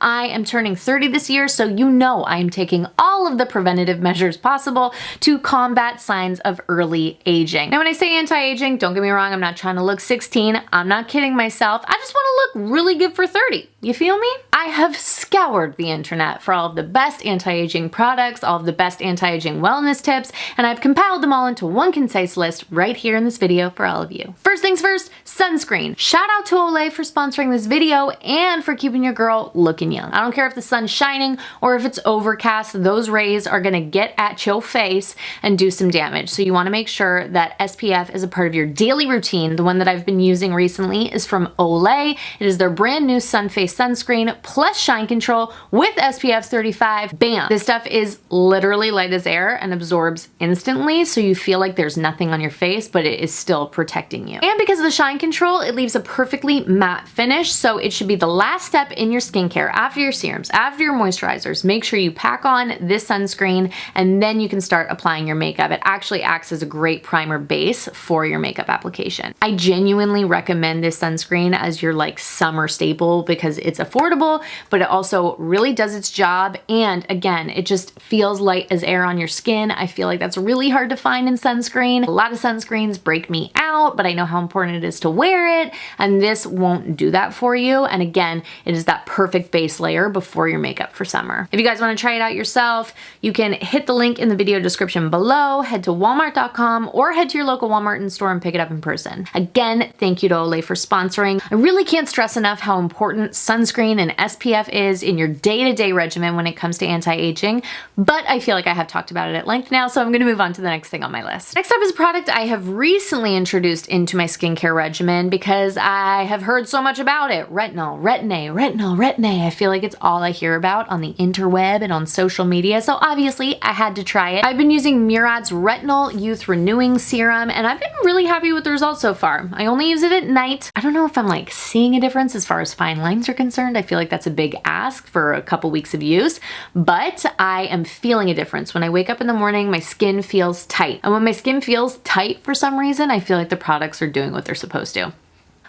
I am turning 30 this year, so you know I am taking all of the preventative measures possible to combat signs of early aging. Now, when I say anti-aging, don't get me wrong, I'm not trying to look 16. I'm not kidding myself. I just want to look really good for 30. You feel me? I have scoured the internet for all of the best anti-aging products, all of the best anti-aging wellness tips, and I've compiled them all into one concise list right here in this video for all of you. First things first, sunscreen. Shout out to Olay for sponsoring this video and for keeping your girl looking young. I don't care if the sun's shining or if it's overcast, those rays are gonna get at your face and do some damage. So you wanna make sure that SPF is a part of your daily routine. The one that I've been using recently is from Olay. It is their brand new Sun Face sunscreen plus shine control with SPF 35. Bam! This stuff is literally light as air and absorbs instantly, so you feel like there's nothing on your face, but it is still protecting you. And because of the shine control, it leaves a perfectly matte finish, so it should be the last step in your skincare. After your serums, after your moisturizers, make sure you pack on this sunscreen and then you can start applying your makeup. It actually acts as a great primer base for your makeup application. I genuinely recommend this sunscreen as your like summer staple because it's affordable, but it also really does its job. And again, it just feels light as air on your skin. I feel like that's really hard to find in sunscreen. A lot of sunscreens break me out, but I know how important it is to wear it. And this won't do that for you. And again, it is that perfect base layer before your makeup for summer. If you guys want to try it out yourself, you can hit the link in the video description below, head to walmart.com or head to your local Walmart and store and pick it up in person. Again, thank you to Olay for sponsoring. I really can't stress enough how important sunscreen and SPF is in your day-to-day regimen when it comes to anti-aging, but I feel like I have talked about it at length now, so I'm gonna move on to the next thing on my list. Next up is a product I have recently introduced into my skincare regimen because I have heard so much about it. Retinol, Retinol. I feel like it's all I hear about on the interweb and on social media, so obviously I had to try it. I've been using Murade's Retinol Youth Renewing Serum, and I've been really happy with the results so far. I only use it at night. I don't know if I'm like seeing a difference as far as fine lines are concerned. I feel like that's a big ask for a couple weeks of use, but I am feeling a difference. When I wake up in the morning, my skin feels tight. And when my skin feels tight for some reason, I feel like the products are doing what they're supposed to.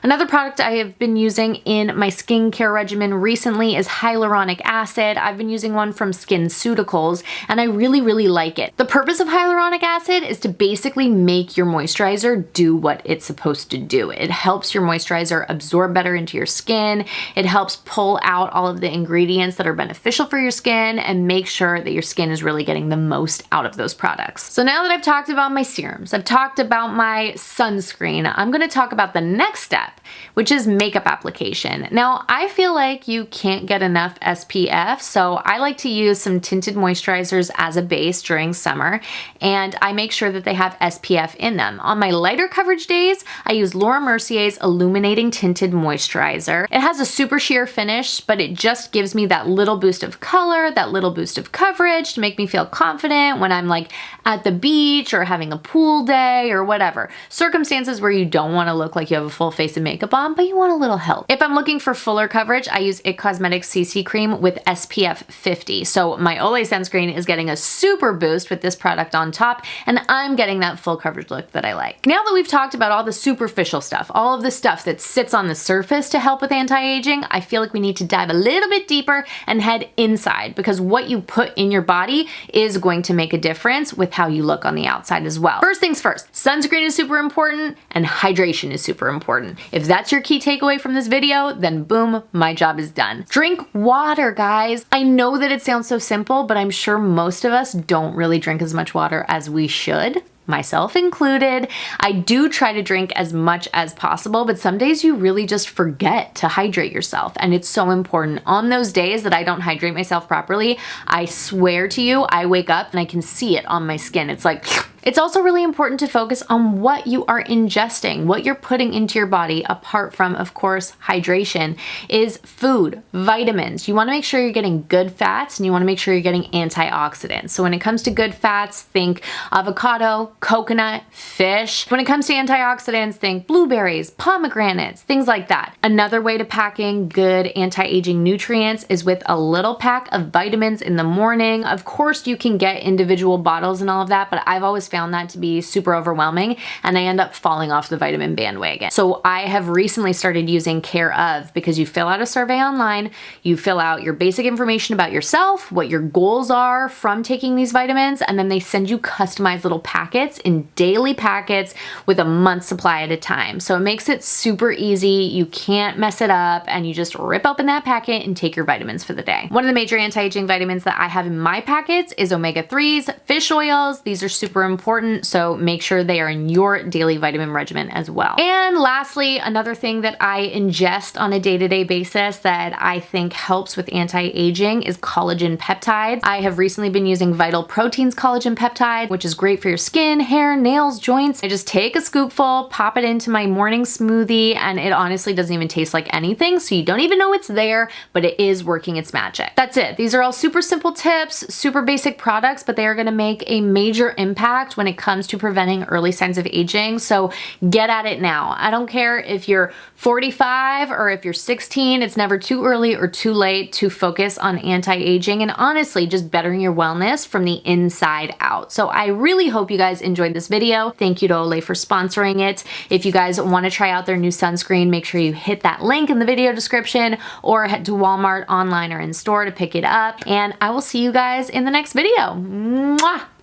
Another product I have been using in my skincare regimen recently is hyaluronic acid. I've been using one from SkinCeuticals and I really like it. The purpose of hyaluronic acid is to basically make your moisturizer do what it's supposed to do. It helps your moisturizer absorb better into your skin. It helps pull out all of the ingredients that are beneficial for your skin and make sure that your skin is really getting the most out of those products. So now that I've talked about my serums, I've talked about my sunscreen, I'm gonna talk about the next step, which is makeup application. Now, I feel like you can't get enough SPF, so I like to use some tinted moisturizers as a base during summer, and I make sure that they have SPF in them. On my lighter coverage days, I use Laura Mercier's Illuminating Tinted Moisturizer. It has a super sheer finish, but it just gives me that little boost of color, that little boost of coverage to make me feel confident when I'm like at the beach or having a pool day or whatever. Circumstances where you don't want to look like you have a full face of makeup on, but you want a little help. If I'm looking for fuller coverage, I use IT Cosmetics CC Cream with SPF 50. So my Olay sunscreen is getting a super boost with this product on top, and I'm getting that full coverage look that I like. Now that we've talked about all the superficial stuff, all of the stuff that sits on the surface to help with anti-aging, I feel like we need to dive a little bit deeper and head inside, because what you put in your body is going to make a difference with how you look on the outside as well. First things first, sunscreen is super important and hydration is super important. If that's your key takeaway from this video, then boom, my job is done. Drink water, guys. I know that it sounds so simple, but I'm sure most of us don't really drink as much water as we should, myself included. I do try to drink as much as possible, but some days you really just forget to hydrate yourself, and it's so important. On those days that I don't hydrate myself properly, I swear to you, I wake up and I can see it on my skin. It's like, it's also really important to focus on what you are ingesting, what you're putting into your body, apart from, of course, hydration, is food, vitamins. You want to make sure you're getting good fats and you want to make sure you're getting antioxidants. So when it comes to good fats, think avocado, coconut, fish. When it comes to antioxidants, think blueberries, pomegranates, things like that. Another way to pack in good anti-aging nutrients is with a little pack of vitamins in the morning. Of course, you can get individual bottles and all of that, but I've always found that to be super overwhelming, and I end up falling off the vitamin bandwagon. So I have recently started using Care Of, because you fill out a survey online, you fill out your basic information about yourself, what your goals are from taking these vitamins, and then they send you customized little packets in daily packets with a month's supply at a time. So it makes it super easy. You can't mess it up, and you just rip open that packet and take your vitamins for the day. One of the major anti-aging vitamins that I have in my packets is omega-3s, fish oils. These are super important, so make sure they are in your daily vitamin regimen as well. And lastly, another thing that I ingest on a day-to-day basis that I think helps with anti-aging is collagen peptides. I have recently been using Vital Protein's collagen peptide, which is great for your skin, hair, nails, joints. I just take a scoopful, pop it into my morning smoothie, and it honestly doesn't even taste like anything, so you don't even know it's there, but it is working its magic. That's it. These are all super simple tips, super basic products, but they are gonna make a major impact when it comes to preventing early signs of aging, so get at it now. I don't care if you're 45 or if you're 16, it's never too early or too late to focus on anti-aging and honestly just bettering your wellness from the inside out. So I really hope you guys enjoyed this video. Thank you to Olay for sponsoring it. If you guys want to try out their new sunscreen, make sure you hit that link in the video description or head to Walmart online or in store to pick it up. And I will see you guys in the next video. Mwah!